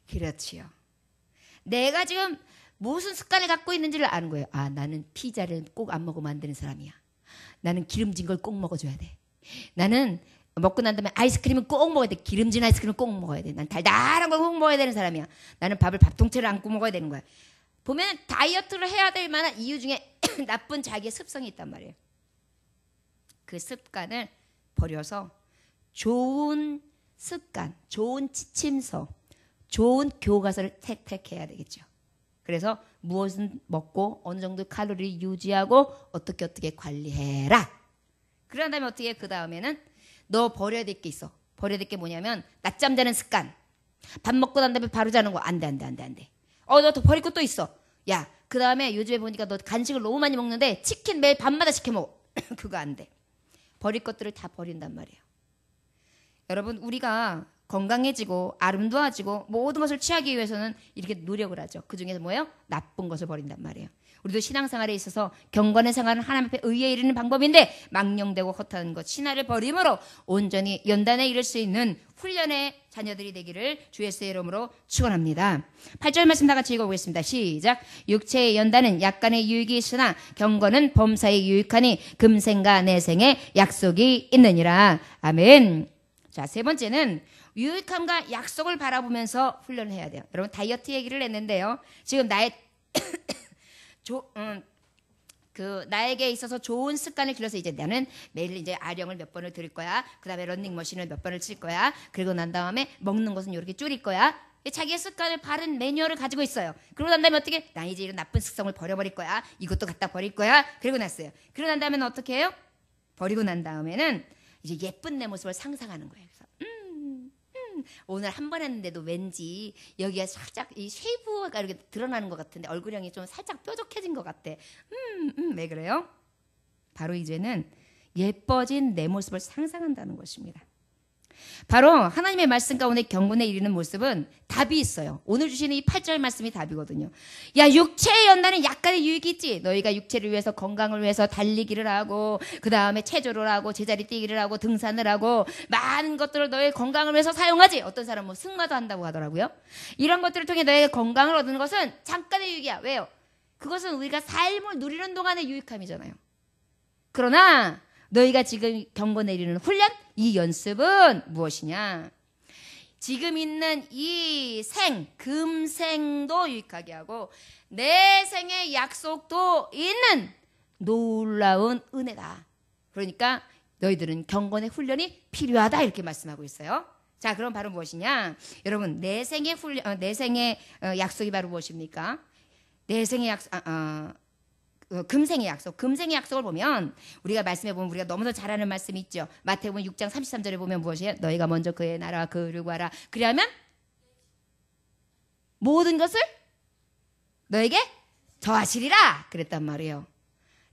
그렇지요. 내가 지금 무슨 습관을 갖고 있는지를 아는 거예요. 아, 나는 피자를 꼭 안 먹으면 안 되는 사람이야. 나는 기름진 걸 꼭 먹어줘야 돼. 나는 먹고 난 다음에 아이스크림은 꼭 먹어야 돼. 기름진 아이스크림은 꼭 먹어야 돼. 난 달달한 걸 꼭 먹어야 되는 사람이야. 나는 밥을 밥통째로 안고 먹어야 되는 거야. 보면 다이어트를 해야 될 만한 이유 중에 나쁜 자기의 습성이 있단 말이에요. 그 습관을 버려서 좋은 습관, 좋은 지침서, 좋은 교과서를 택해야 되겠죠. 그래서 무엇은 먹고 어느 정도 칼로리를 유지하고 어떻게 관리해라. 그런 다음에 어떻게 그 다음에는 너 버려야 될 게 있어. 버려야 될 게 뭐냐면 낮잠 자는 습관. 밥 먹고 난 다음에 바로 자는 거 안 돼. 너 또 버릴 것도 있어. 야, 그 다음에 요즘에 보니까 너 간식을 너무 많이 먹는데 치킨 매일 밤마다 시켜 먹어. 그거 안 돼. 버릴 것들을 다 버린단 말이에요. 여러분 우리가 건강해지고 아름다워지고 모든 것을 취하기 위해서는 이렇게 노력을 하죠. 그중에서 뭐예요? 나쁜 것을 버린단 말이에요. 우리도 신앙생활에 있어서 경건의 생활은 하나님 앞에 의에 이르는 방법인데 망령되고 허탄한 것 신화를 버림으로 온전히 연단에 이를 수 있는 훈련의 자녀들이 되기를 주 예수의 이름으로 축원합니다. 8절 말씀 다 같이 읽어보겠습니다. 시작. 육체의 연단은 약간의 유익이 있으나 경건은 범사에 유익하니 금생과 내생에 약속이 있느니라. 아멘. 자, 세 번째는 유익함과 약속을 바라보면서 훈련을 해야 돼요. 여러분 다이어트 얘기를 했는데요. 지금 나에게 있어서 좋은 습관을 길러서 이제 나는 매일 이제 아령을 몇 번을 들을 거야. 그 다음에 런닝머신을 몇 번을 칠 거야. 그리고 난 다음에 먹는 것은 이렇게 줄일 거야. 자기의 습관을 바른 매뉴얼을 가지고 있어요. 그러고 난 다음에 어떻게? 나 이제 이런 나쁜 습성을 버려버릴 거야. 이것도 갖다 버릴 거야. 그리고 났어요. 그러고 난 다음에는 어떻게 해요? 버리고 난 다음에는 이제 예쁜 내 모습을 상상하는 거예요. 그래서 오늘 한 번 했는데도 왠지 여기가 살짝 이 쉐이브가 이렇게 드러나는 것 같은데 얼굴형이 좀 살짝 뾰족해진 것 같아. 왜 그래요? 바로 이제는 예뻐진 내 모습을 상상한다는 것입니다. 바로 하나님의 말씀 가운데 경건에 이르는 모습은 답이 있어요. 오늘 주시는 이 8절 말씀이 답이거든요. 야, 육체의 연단은 약간의 유익이 있지. 너희가 육체를 위해서 건강을 위해서 달리기를 하고 그 다음에 체조를 하고 제자리 뛰기를 하고 등산을 하고 많은 것들을 너의 건강을 위해서 사용하지. 어떤 사람은 뭐 승마도 한다고 하더라고요. 이런 것들을 통해 너의 건강을 얻는 것은 잠깐의 유익이야. 왜요? 그것은 우리가 삶을 누리는 동안의 유익함이잖아요. 그러나 너희가 지금 경건에 이르는 훈련, 이 연습은 무엇이냐? 지금 있는 이 금생도 유익하게 하고 내 생의 약속도 있는 놀라운 은혜다. 그러니까 너희들은 경건의 훈련이 필요하다 이렇게 말씀하고 있어요. 자, 그럼 바로 무엇이냐? 여러분, 내 생의 약속이 바로 무엇입니까? 내 생의 약속, 금생의 약속. 금생의 약속을 보면 우리가 말씀해 보면 우리가 너무나 잘 아는 말씀이 있죠. 마태복음 6장 33절에 보면 무엇이에요? 너희가 먼저 그의 나라와 그를 구하라. 그리하면 모든 것을 너에게 더하시리라 그랬단 말이에요.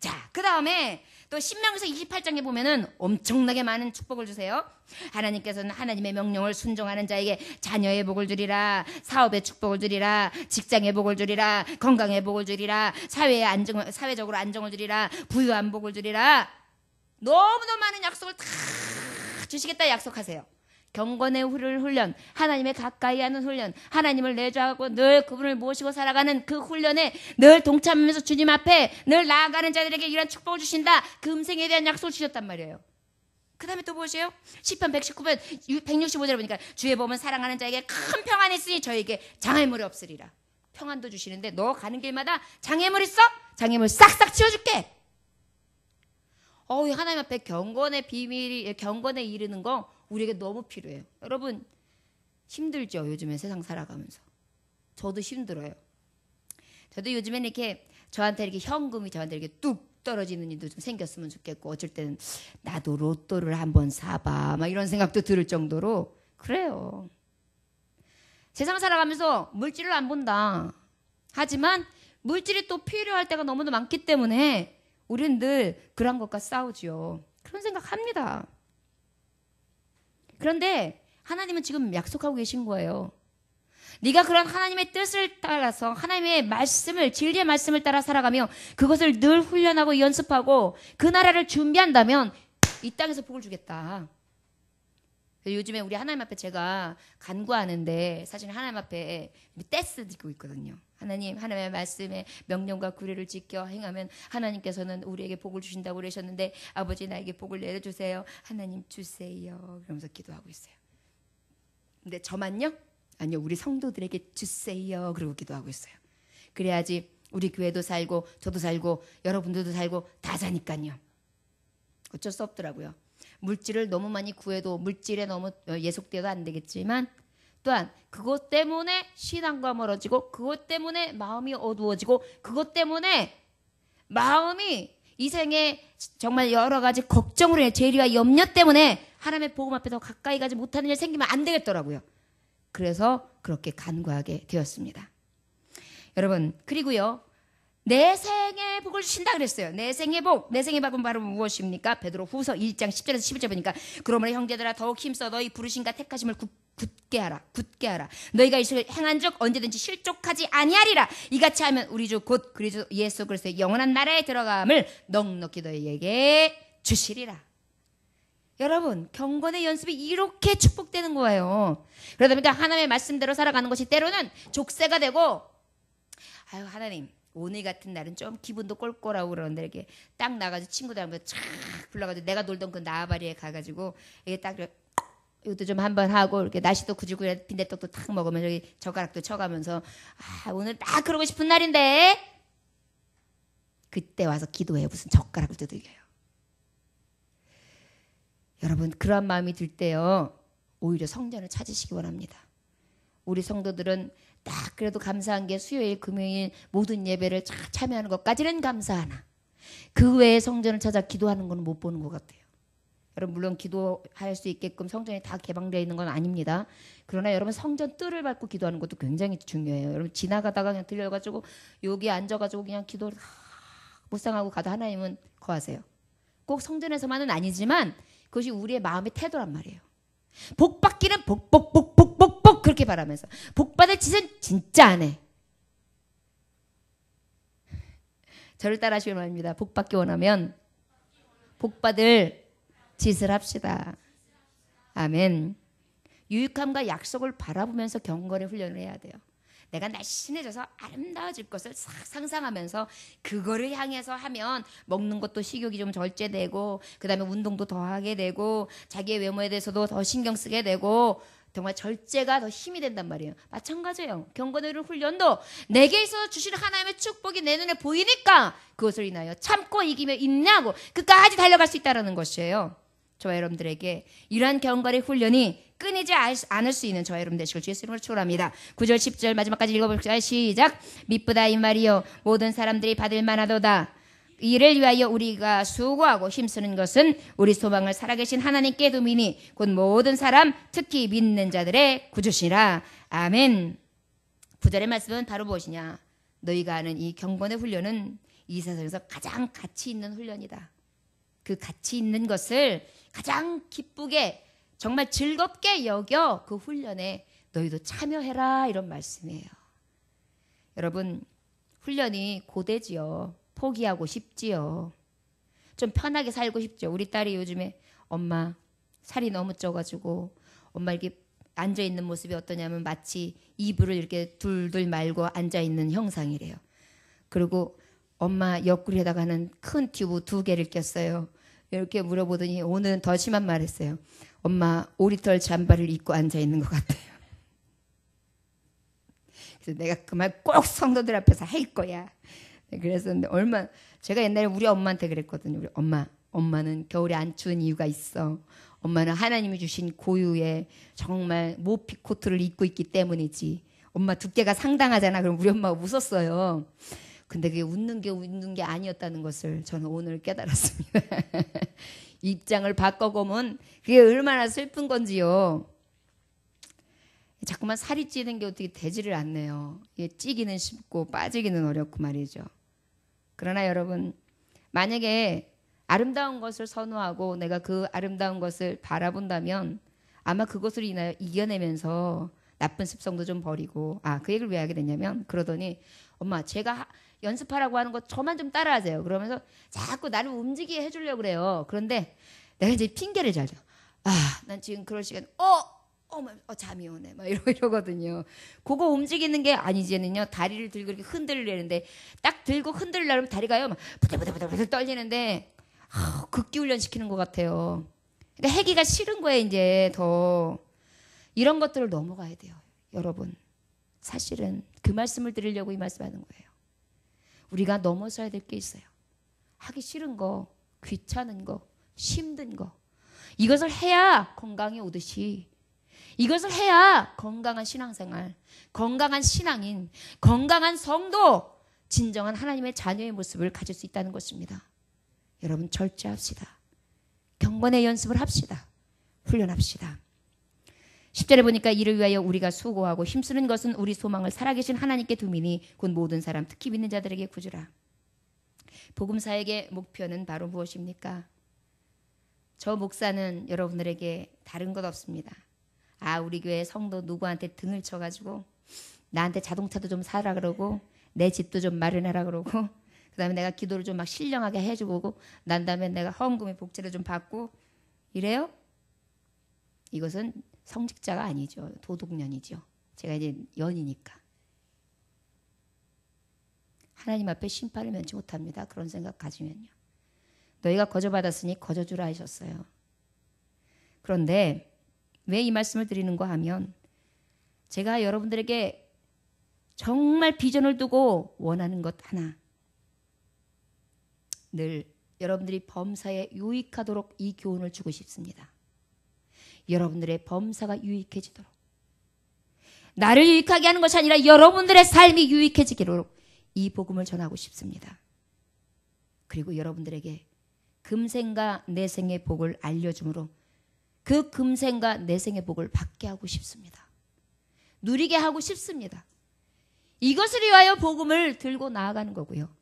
자, 그 다음에 또 신명기서 28장에 보면은 엄청나게 많은 축복을 주세요. 하나님께서는 하나님의 명령을 순종하는 자에게 자녀의 복을 주리라, 사업의 축복을 주리라, 직장의 복을 주리라, 건강의 복을 주리라, 사회적으로 안정을 주리라, 부유한 복을 주리라. 너무너무 많은 약속을 다 주시겠다 약속하세요. 경건의 훈련, 하나님의 가까이 하는 훈련, 하나님을 내주하고 늘 그분을 모시고 살아가는 그 훈련에 늘 동참하면서 주님 앞에 늘 나아가는 자들에게 이런 축복을 주신다. 그 음성에 대한 약속을 주셨단 말이에요. 그 다음에 또 보세요. 시편 119편 165절에 보니까 주의 보면 사랑하는 자에게 큰 평안이 있으니 저에게 장애물이 없으리라. 평안도 주시는데 너 가는 길마다 장애물 있어? 장애물 싹싹 치워줄게. 하나님 앞에 경건의 비밀이, 경건에 이르는 거 우리에게 너무 필요해요. 여러분 힘들죠? 요즘에 세상 살아가면서. 저도 힘들어요. 저도 요즘에는 이렇게 저한테 이렇게 현금이 저한테 이렇게 뚝 떨어지는 일도 좀 생겼으면 좋겠고, 어쩔 때는 나도 로또를 한번 사봐 막 이런 생각도 들을 정도로 그래요. 세상 살아가면서 물질을 안 본다. 하지만 물질이 또 필요할 때가 너무도 많기 때문에 우리는 늘 그런 것과 싸우지요. 그런 생각합니다. 그런데 하나님은 지금 약속하고 계신 거예요. 네가 그런 하나님의 뜻을 따라서 하나님의 말씀을, 진리의 말씀을 따라 살아가며 그것을 늘 훈련하고 연습하고 그 나라를 준비한다면 이 땅에서 복을 주겠다. 요즘에 우리 하나님 앞에 제가 간구하는데 사실 하나님 앞에 떼쓰 듣고 있거든요. 하나님, 하나님의 말씀에 명령과 규례를 지켜 행하면 하나님께서는 우리에게 복을 주신다고 그러셨는데 아버지 나에게 복을 내려주세요. 하나님 주세요. 그러면서 기도하고 있어요. 근데 저만요? 아니요. 우리 성도들에게 주세요. 그러고 기도하고 있어요. 그래야지 우리 교회도 살고 저도 살고 여러분들도 살고 다 사니까요. 어쩔 수 없더라고요. 물질을 너무 많이 구해도 물질에 너무 예속되어도 안 되겠지만 또한 그것 때문에 신앙과 멀어지고 그것 때문에 마음이 어두워지고 그것 때문에 마음이 이 생에 정말 여러 가지 걱정으로 해 죄와 염려 때문에 하나님의 복음 앞에 더 가까이 가지 못하는 일 생기면 안 되겠더라고요. 그래서 그렇게 간구하게 되었습니다. 여러분, 그리고요. 내 생에 복을 주신다 그랬어요. 내 생의 복. 내 생의 복은 바로 무엇입니까? 베드로후서 1장 10절에서 11절 보니까 그러므로 형제들아 더욱 힘써 너희 부르심과 택하심을 굳게 하라. 너희가 이것을 행한 적 언제든지 실족하지 아니하리라. 이같이 하면 우리 주 곧 그리스도 예수 그리스도의 영원한 나라에 들어감을 넉넉히 너희에게 주시리라. 여러분, 경건의 연습이 이렇게 축복되는 거예요. 그러다 보니까 하나님의 말씀대로 살아가는 것이 때로는 족쇄가 되고, 아유 하나님 오늘 같은 날은 좀 기분도 꼴꼴하고 그러는데 이렇게 딱 나가지고 친구들하고 쫙 불러가지고 내가 놀던 그 나아바리에 가가지고 이게 딱 이것도 좀 한번 하고 이렇게 날씨도 구지고 빈대떡도 탁 먹으면 여기 젓가락도 쳐가면서 오늘 딱 그러고 싶은 날인데 그때 와서 기도해 무슨 젓가락을 두들겨요. 여러분 그러한 마음이 들 때요 오히려 성전을 찾으시기 원합니다. 우리 성도들은 딱 그래도 감사한 게 수요일 금요일 모든 예배를 참여하는 것까지는 감사하나 그 외에 성전을 찾아 기도하는 건 못 보는 것 같아요. 여러분 물론 기도할 수 있게끔 성전이 다 개방되어 있는 건 아닙니다. 그러나 여러분 성전 뜰을 밟고 기도하는 것도 굉장히 중요해요. 여러분 지나가다가 그냥 들려가지고 여기 앉아가지고 그냥 기도를 묵상하고 가도 하나님은 거하세요. 꼭 성전에서만은 아니지만 그것이 우리의 마음의 태도란 말이에요. 복 받기는 복 그렇게 바라면서 복 받을 짓은 진짜 안 해. 저를 따라하시기 원합니다. 복 받기 원하면 복 받을 짓을 합시다. 아멘. 유익함과 약속을 바라보면서 경건의 훈련을 해야 돼요. 내가 날씬해져서 아름다워질 것을 싹 상상하면서 그거를 향해서 하면 먹는 것도 식욕이 좀 절제되고 그 다음에 운동도 더 하게 되고 자기의 외모에 대해서도 더 신경 쓰게 되고 정말 절제가 더 힘이 된단 말이에요. 마찬가지예요. 경건의 훈련도 내게 있어서 주시는 하나님의 축복이 내 눈에 보이니까 그것을 인하여 참고 이기며 인내하고 끝까지 달려갈 수 있다는 것이에요. 저와 여러분들에게 이러한 경건의 훈련이 끊이지 않을 수 있는 저와 여러분 되시길 주 예수 이름으로 축원합니다. 9절 10절 마지막까지 읽어볼까요? 시작. 미쁘다 이 말이요 모든 사람들이 받을 만하도다. 이를 위하여 우리가 수고하고 힘쓰는 것은 우리 소망을 살아계신 하나님께 두미니 곧 모든 사람 특히 믿는 자들의 구주시라. 아멘. 9절의 말씀은 바로 무엇이냐. 너희가 하는 이 경건의 훈련은 이 세상에서 가장 가치 있는 훈련이다. 그 가치 있는 것을 가장 기쁘게 정말 즐겁게 여겨 그 훈련에 너희도 참여해라 이런 말씀이에요. 여러분 훈련이 고되지요. 포기하고 싶지요. 좀 편하게 살고 싶죠. 우리 딸이 요즘에 엄마 살이 너무 쪄가지고 엄마 이렇게 앉아있는 모습이 어떠냐면 마치 이불을 이렇게 둘둘 말고 앉아있는 형상이래요. 그리고 엄마 옆구리에다가는 큰 튜브 2개를 꼈어요. 이렇게 물어보더니 오늘은 더 심한 말 했어요. 엄마 오리털 잠바를 입고 앉아있는 것 같아요. 그래서 내가 그 말 꼭 성도들 앞에서 할 거야. 그래서 제가 옛날에 우리 엄마한테 그랬거든요. 우리 엄마는 겨울에 안 추운 이유가 있어. 엄마는 하나님이 주신 고유의 정말 모피 코트를 입고 있기 때문이지. 엄마 두께가 상당하잖아. 그럼 우리 엄마가 웃었어요. 근데 그게 웃는 게 아니었다는 것을 저는 오늘 깨달았습니다. 입장을 바꿔보면 그게 얼마나 슬픈 건지요. 자꾸만 살이 찌는 게 어떻게 되지를 않네요. 찌기는 쉽고 빠지기는 어렵고 말이죠. 그러나 여러분 만약에 아름다운 것을 선호하고 내가 그 아름다운 것을 바라본다면 아마 그것을 인하여 이겨내면서 나쁜 습성도 좀 버리고 그 얘기를 왜 하게 됐냐면 그러더니 엄마 제가 연습하라고 하는 거 저만 좀 따라하세요. 그러면서 자꾸 나를 움직이게 해주려고 그래요. 그런데 내가 이제 핑계를 잘 줘. 난 지금 그럴 시간 잠이 오네 막 이러거든요. 그거 움직이는 게 아니지는요. 다리를 들고 이렇게 흔들리는데 딱 들고 흔들려면 다리가요 막 부들부들 떨리는데 극기 훈련 시키는 것 같아요. 그러니까 하기가 싫은 거예요. 이제 더 이런 것들을 넘어가야 돼요. 여러분 사실은 그 말씀을 드리려고 이 말씀하는 거예요. 우리가 넘어서야 될 게 있어요. 하기 싫은 거, 귀찮은 거, 힘든 거 이것을 해야 건강이 오듯이 이것을 해야 건강한 신앙생활, 건강한 신앙인, 건강한 성도, 진정한 하나님의 자녀의 모습을 가질 수 있다는 것입니다. 여러분 절제합시다. 경건의 연습을 합시다. 훈련합시다. 10절에 보니까 이를 위하여 우리가 수고하고 힘쓰는 것은 우리 소망을 살아계신 하나님께 두미니 곧 모든 사람 특히 믿는 자들에게 구주라. 복음사역의 목표는 바로 무엇입니까? 저 목사는 여러분들에게 다른 것 없습니다. 우리 교회 성도 누구한테 등을 쳐가지고 나한테 자동차도 좀 사라 그러고 내 집도 좀 마련하라 그러고 그 다음에 내가 기도를 좀 막 신령하게 해주고 난 다음에 내가 헌금의 복지를 좀 받고 이래요? 이것은 성직자가 아니죠. 도둑년이죠. 제가 이제 연이니까. 하나님 앞에 심판을 면치 못합니다. 그런 생각 가지면요. 너희가 거저받았으니 거저주라 하셨어요. 그런데 왜 이 말씀을 드리는가 하면 제가 여러분들에게 정말 비전을 두고 원하는 것 하나. 늘 여러분들이 범사에 유익하도록 이 교훈을 주고 싶습니다. 여러분들의 범사가 유익해지도록 나를 유익하게 하는 것이 아니라 여러분들의 삶이 유익해지도록 이 복음을 전하고 싶습니다. 그리고 여러분들에게 금생과 내생의 복을 알려주므로 그 금생과 내생의 복을 받게 하고 싶습니다. 누리게 하고 싶습니다. 이것을 위하여 복음을 들고 나아가는 거고요.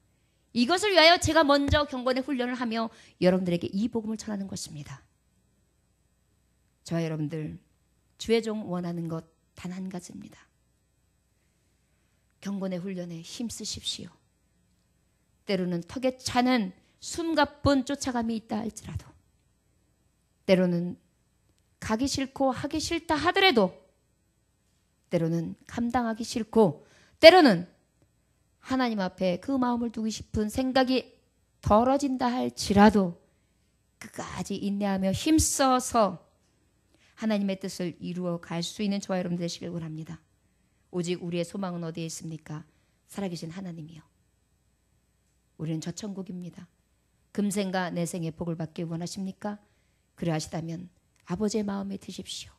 이것을 위하여 제가 먼저 경건의 훈련을 하며 여러분들에게 이 복음을 전하는 것입니다. 저와 여러분들 주의 종 원하는 것 단 한 가지입니다. 경건의 훈련에 힘쓰십시오. 때로는 턱에 차는 숨가쁜 쫓아감이 있다 할지라도 때로는 가기 싫고 하기 싫다 하더라도 때로는 감당하기 싫고 때로는 하나님 앞에 그 마음을 두고 싶은 생각이 덜어진다 할지라도 끝까지 인내하며 힘써서 하나님의 뜻을 이루어 갈 수 있는 저와 여러분 되시길 원합니다. 오직 우리의 소망은 어디에 있습니까? 살아계신 하나님이요. 우리는 저 천국입니다. 금생과 내생의 복을 받길 원하십니까? 그래 하시다면 아버지의 마음에 드십시오.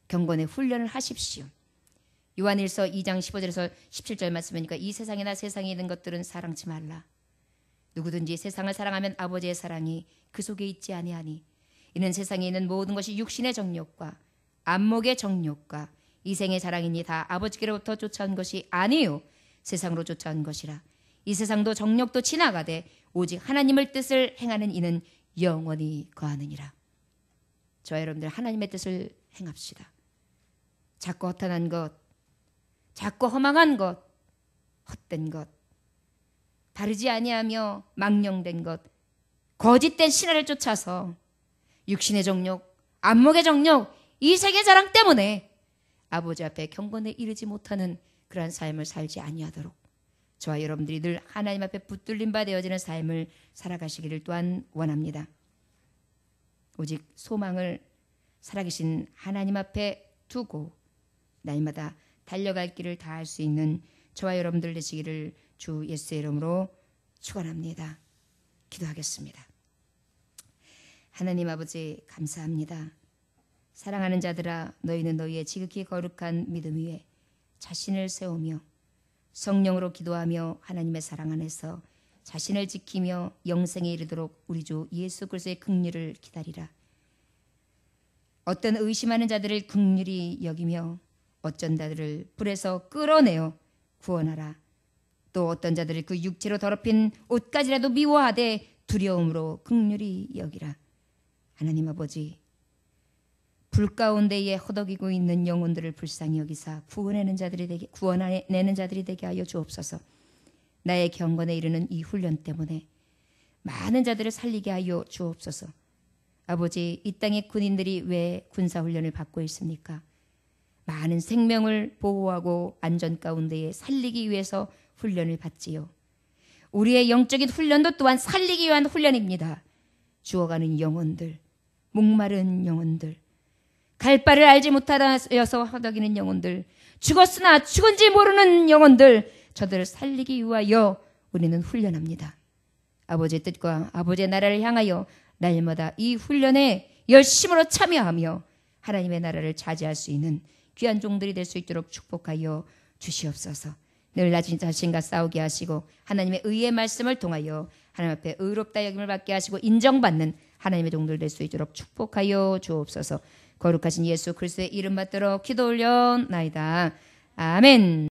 경건의 훈련을 하십시오. 요한일서 2장 15절에서 17절 말씀이니까 이 세상이나 세상에 있는 것들은 사랑치 말라. 누구든지 세상을 사랑하면 아버지의 사랑이 그 속에 있지 아니하니 이는 세상에 있는 모든 것이 육신의 정욕과 안목의 정욕과 이생의 자랑이니 다 아버지께로부터 쫓아온 것이 아니요 세상으로 쫓아온 것이라. 이 세상도 정욕도 지나가되 오직 하나님의 뜻을 행하는 이는 영원히 거하느니라. 저와 여러분들 하나님의 뜻을 행합시다. 자꾸 허탄한 것, 자꾸 허망한 것, 헛된 것, 바르지 아니하며 망령된 것, 거짓된 신화를 쫓아서 육신의 정욕, 안목의 정욕, 이 세계 자랑 때문에 아버지 앞에 경건에 이르지 못하는 그러한 삶을 살지 아니하도록 저와 여러분들이 늘 하나님 앞에 붙들림 바 되어지는 삶을 살아가시기를 또한 원합니다. 오직 소망을 살아계신 하나님 앞에 두고 날마다 달려갈 길을 다할 수 있는 저와 여러분들 되시기를 주 예수의 이름으로 축원합니다. 기도하겠습니다. 하나님 아버지 감사합니다. 사랑하는 자들아, 너희는 너희의 지극히 거룩한 믿음 위에 자신을 세우며 성령으로 기도하며 하나님의 사랑 안에서 자신을 지키며 영생에 이르도록 우리 주 예수 그리스도의 긍휼을 기다리라. 어떤 의심하는 자들을 긍휼히 여기며 어쩐 자들을 불에서 끌어내어 구원하라. 또 어떤 자들을 그 육체로 더럽힌 옷까지라도 미워하되 두려움으로 긍휼히 여기라. 하나님 아버지, 불 가운데에 허덕이고 있는 영혼들을 불쌍히 여기사 구원내는 자들이 되게 하여 주옵소서. 나의 경건에 이르는 이 훈련 때문에 많은 자들을 살리게 하여 주옵소서. 아버지, 이 땅의 군인들이 왜 군사훈련을 받고 있습니까? 많은 생명을 보호하고 안전 가운데에 살리기 위해서 훈련을 받지요. 우리의 영적인 훈련도 또한 살리기 위한 훈련입니다. 죽어가는 영혼들, 목마른 영혼들, 갈 바를 알지 못하여서 허덕이는 영혼들, 죽었으나 죽은지 모르는 영혼들, 저들을 살리기 위하여 우리는 훈련합니다. 아버지의 뜻과 아버지의 나라를 향하여 날마다 이 훈련에 열심으로 참여하며 하나님의 나라를 차지할 수 있는 귀한 종들이 될 수 있도록 축복하여 주시옵소서. 늘 낮은 자신과 싸우게 하시고 하나님의 의의 말씀을 통하여 하나님 앞에 의롭다 여김을 받게 하시고 인정받는 하나님의 종들 될 수 있도록 축복하여 주옵소서. 거룩하신 예수 그리스도의 이름 받들어 기도 올려나이다. 아멘.